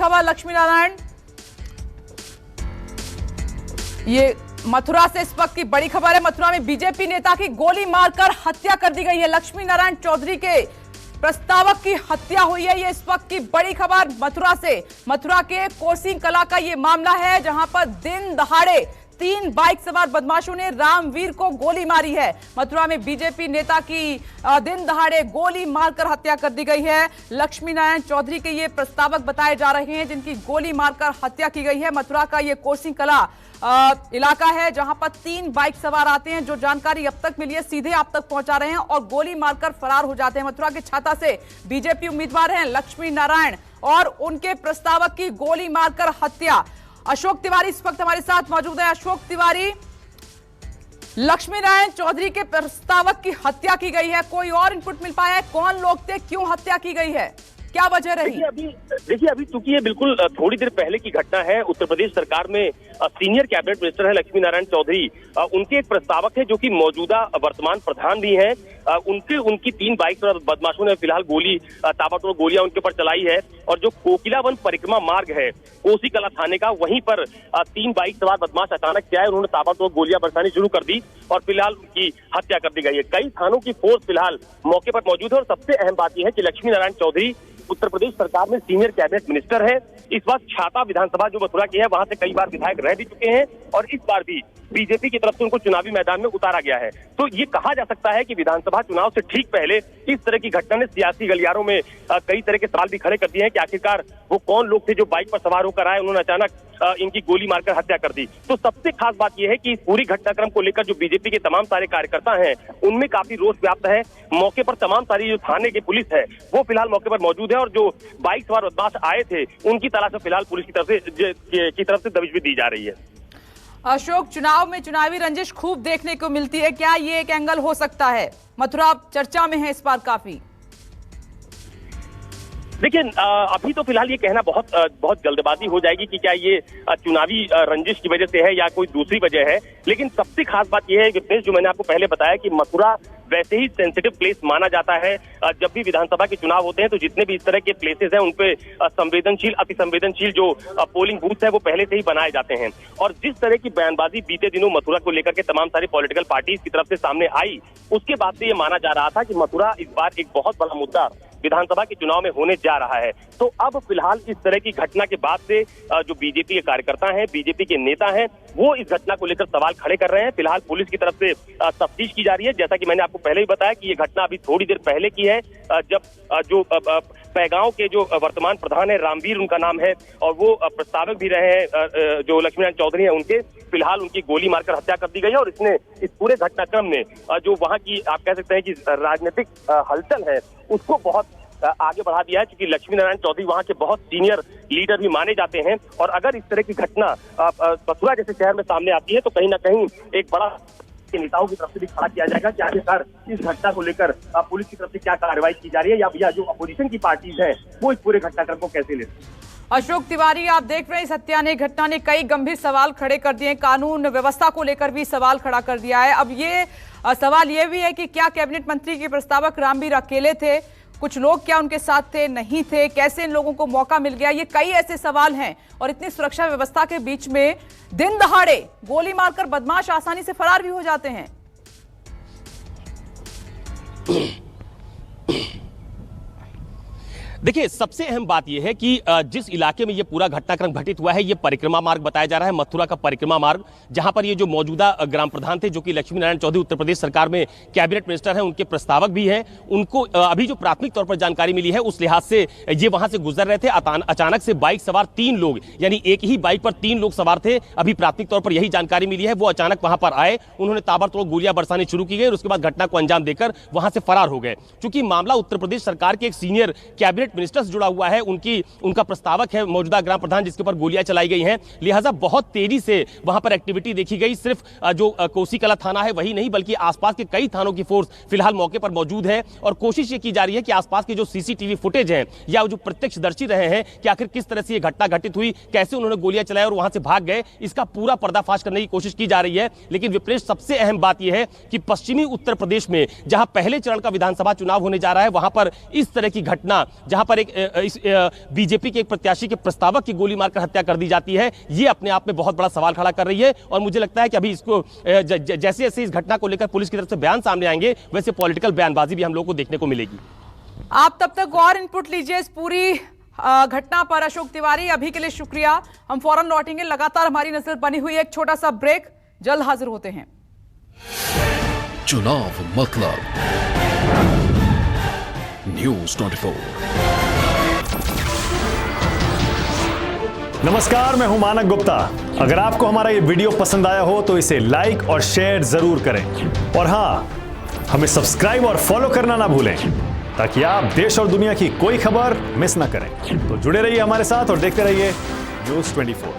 खबर लक्ष्मी नारायण, ये मथुरा से इस वक्त की बड़ी खबर है। मथुरा में बीजेपी नेता की गोली मारकर हत्या कर दी गई है। लक्ष्मी नारायण चौधरी के प्रस्तावक की हत्या हुई है। ये इस वक्त की बड़ी खबर मथुरा से। मथुरा के कोसी कला का ये मामला है, जहां पर दिन दहाड़े 3 बाइक सवार बदमाशों ने रामवीर को गोली मारी है। मथुरा में बीजेपी नेता की दिन दहाड़े गोली मारकर हत्या कर दी गई है। लक्ष्मी नारायण चौधरी के ये प्रस्तावक बताए जा रहे हैं, जिनकी गोली मारकर हत्या की गई है। मथुरा का ये कोसी कला इलाका है, जहां पर 3 बाइक सवार आते हैं। जो जानकारी अब तक मिली है सीधे आप तक पहुंचा रहे हैं और गोली मारकर फरार हो जाते हैं। मथुरा के छाता से बीजेपी उम्मीदवार हैं लक्ष्मी नारायण और उनके प्रस्तावक की गोली मारकर हत्या। अशोक तिवारी इस वक्त हमारे साथ मौजूद है। अशोक तिवारी, लक्ष्मी नारायण चौधरी के प्रस्तावक की हत्या की गई है, कोई और इनपुट मिल पाया है? कौन लोग थे, क्यों हत्या की गई है, क्या वजह रही? देखिए अभी चूंकि ये बिल्कुल थोड़ी देर पहले की घटना है। उत्तर प्रदेश सरकार में सीनियर कैबिनेट मिनिस्टर है लक्ष्मी नारायण चौधरी। उनके एक प्रस्तावक है जो कि मौजूदा वर्तमान प्रधान भी हैं। उनकी 3 बाइक पर बदमाशों ने फिलहाल ताबड़तोड़ गोलियां उनके ऊपर चलाई है। और जो कोकिला वन परिक्रमा मार्ग है कोसी कला थाने का, वहीं पर 3 बाइक सवार बदमाश अचानक क्या है, उन्होंने ताबड़तोड़ गोलियां बरसानी शुरू कर दी और फिलहाल उनकी हत्या कर दी गई है। कई थानों की फोर्स फिलहाल मौके पर मौजूद है और सबसे अहम बात यह है कि लक्ष्मी नारायण चौधरी उत्तर प्रदेश सरकार में सीनियर कैबिनेट मिनिस्टर है। इस वक्त छाता विधानसभा जो मथुरा की है वहां से कई बार विधायक रह भी चुके हैं और इस बार भी बीजेपी की तरफ से उनको चुनावी मैदान में उतारा गया है। तो ये कहा जा सकता है कि विधानसभा चुनाव से ठीक पहले इस तरह की घटना ने सियासी गलियारों में कई तरह के सवाल भी खड़े कर दिए हैं कि आखिरकार वो कौन लोग थे जो बाइक पर सवार होकर आए, उन्होंने अचानक इनकी गोली मारकर हत्या कर दी। तो सबसे खास बात यह है कि इस पूरी घटनाक्रम को लेकर जो बीजेपी के तमाम सारे कार्यकर्ता हैं उनमें काफी रोष व्याप्त है। मौके पर तमाम सारी जो थाने की पुलिस है वो फिलहाल मौके पर मौजूद है और जो बाइक सवार बदमाश आए थे उनकी तलाश फिलहाल पुलिस की तरफ से दबिश भी दी जा रही है। अशोक, चुनाव में चुनावी रंजिश खूब देखने को मिलती है, क्या ये एक एंगल हो सकता है? मथुरा चर्चा में है इस बार काफी। देखिए अभी तो फिलहाल ये कहना बहुत जल्दबाजी हो जाएगी कि क्या ये चुनावी रंजिश की वजह से है या कोई दूसरी वजह है। लेकिन सबसे खास बात यह है विपनेश, जो मैंने आपको पहले बताया कि मथुरा वैसे ही सेंसिटिव प्लेस माना जाता है। जब भी विधानसभा के चुनाव होते हैं तो जितने भी इस तरह के प्लेसेस हैं उनपे संवेदनशील अति संवेदनशील जो पोलिंग बूथ है वो पहले से ही बनाए जाते हैं। और जिस तरह की बयानबाजी बीते दिनों मथुरा को लेकर के तमाम सारी पॉलिटिकल पार्टीज की तरफ से सामने आई, उसके बाद से ये माना जा रहा था कि मथुरा इस बार एक बहुत बड़ा मुद्दा विधानसभा के चुनाव में होने जा रहा है। तो अब फिलहाल इस तरह की घटना के बाद से जो बीजेपी के कार्यकर्ता हैं, बीजेपी के नेता हैं, वो इस घटना को लेकर सवाल खड़े कर रहे हैं। फिलहाल पुलिस की तरफ से तफ्तीश की जा रही है। जैसा कि मैंने आपको पहले ही बताया कि ये घटना अभी थोड़ी देर पहले की है, जब जो पैगांव के जो वर्तमान प्रधान है रामवीर उनका नाम है और वो प्रस्तावक भी रहे हैं जो लक्ष्मी नारायण चौधरी हैं, उनके फिलहाल उनकी गोली मारकर हत्या कर दी गई है। और इसने इस पूरे घटनाक्रम ने जो वहां की आप कह सकते हैं कि राजनीतिक हलचल है उसको बहुत आगे बढ़ा दिया है, क्योंकि लक्ष्मी नारायण चौधरी वहां के बहुत सीनियर लीडर भी माने जाते हैं। और अगर इस तरह की घटना मथुरा जैसे शहर में सामने आती है तो कहीं ना कहीं एक बड़ा के नेताओं की तरफ से भी खड़ा किया जाएगा कि आखिरकार इस घटना को लेकर पुलिस की तरफ से क्या कार्रवाई की जा रही है या जो अपोजिशन की पार्टीज हैं वो इस पूरे घटनाक्रम को कैसे लेते हैं। अशोक तिवारी, आप देख रहे हैं इस हत्या ने घटना ने कई गंभीर सवाल खड़े कर दिए, कानून व्यवस्था को लेकर भी सवाल खड़ा कर दिया है। अब ये सवाल ये भी है कि क्या कैबिनेट मंत्री के प्रस्तावक रामवीर अकेले थे, कुछ लोग क्या उनके साथ थे, नहीं थे, कैसे इन लोगों को मौका मिल गया? ये कई ऐसे सवाल हैं और इतनी सुरक्षा व्यवस्था के बीच में दिन दहाड़े गोली मारकर बदमाश आसानी से फरार भी हो जाते हैं। देखिए सबसे अहम बात यह है कि जिस इलाके में ये पूरा घटनाक्रम घटित हुआ है ये परिक्रमा मार्ग बताया जा रहा है, मथुरा का परिक्रमा मार्ग, जहां पर ये जो मौजूदा ग्राम प्रधान थे जो कि लक्ष्मी नारायण चौधरी उत्तर प्रदेश सरकार में कैबिनेट मिनिस्टर हैं, उनके प्रस्तावक भी हैं, उनको अभी जो प्राथमिक तौर पर जानकारी मिली है उस लिहाज से ये वहां से गुजर रहे थे। अचानक से बाइक सवार 3 लोग, यानी एक ही बाइक पर 3 लोग सवार थे, अभी प्राथमिक तौर पर यही जानकारी मिली है। वो अचानक वहां पर आए, उन्होंने ताबड़तोड़ गोलियां बरसानी शुरू की गई और उसके बाद घटना को अंजाम देकर वहां से फरार हो गए। चूंकि मामला उत्तर प्रदेश सरकार के एक सीनियर कैबिनेट मिनिस्टर से जुड़ा हुआ है, उनका प्रस्तावक है मौजूदा ग्राम प्रधान जिसके ऊपर गोलियां चलाई गई हैं, लिहाजा बहुत तेजी से वहां पर एक्टिविटी देखी गई। सिर्फ जो कोसी कला थाना है वही नहीं बल्कि आसपास के कई थानों की फोर्स फिलहाल मौके पर मौजूद है और कोशिश ये की जा रही है कि आसपास के जो सीसीटीवी फुटेज हैं या जो प्रत्यक्षदर्शी रहे हैं कि आखिर किस तरह से ये घटना घटित हुई, कैसे उन्होंने गोलियां चलाई और वहां से भाग गए, इसका पूरा पर्दाफाश करने की कोशिश की जा रही है। लेकिन विपरीत सबसे अहम बात यह है कि पश्चिमी उत्तर प्रदेश में जहां पहले चरण का विधानसभा चुनाव होने जा रहा है वहां पर इस तरह की घटना, जहां जहां पर एक बीजेपी के एक प्रत्याशी के प्रस्तावक की गोली मारकर हत्या कर दी जाती है, ये अपने आप में बहुत बड़ा सवाल खड़ा कर रही है। और मुझे लगता है कि अभी इसको जैसे जैसे इस घटना को लेकर पुलिस की तरफ से बयान सामने आएंगे, वैसे पॉलिटिकल बयानबाजी भी हम लोग को देखने को मिलेगी। आप तब तक और इनपुट लीजिए इस पूरी घटना पर। अशोक तिवारी, अभी के लिए शुक्रिया। हम फौरन लौटेंगे, लगातार हमारी नजर बनी हुई है। एक छोटा सा ब्रेक, जल्द हाजिर होते हैं। चुनाव मतलब न्यूज़ 24। नमस्कार, मैं हूं मानक गुप्ता। अगर आपको हमारा ये वीडियो पसंद आया हो तो इसे लाइक और शेयर जरूर करें, और हां, हमें सब्सक्राइब और फॉलो करना ना भूलें ताकि आप देश और दुनिया की कोई खबर मिस ना करें। तो जुड़े रहिए हमारे साथ और देखते रहिए न्यूज़ 24।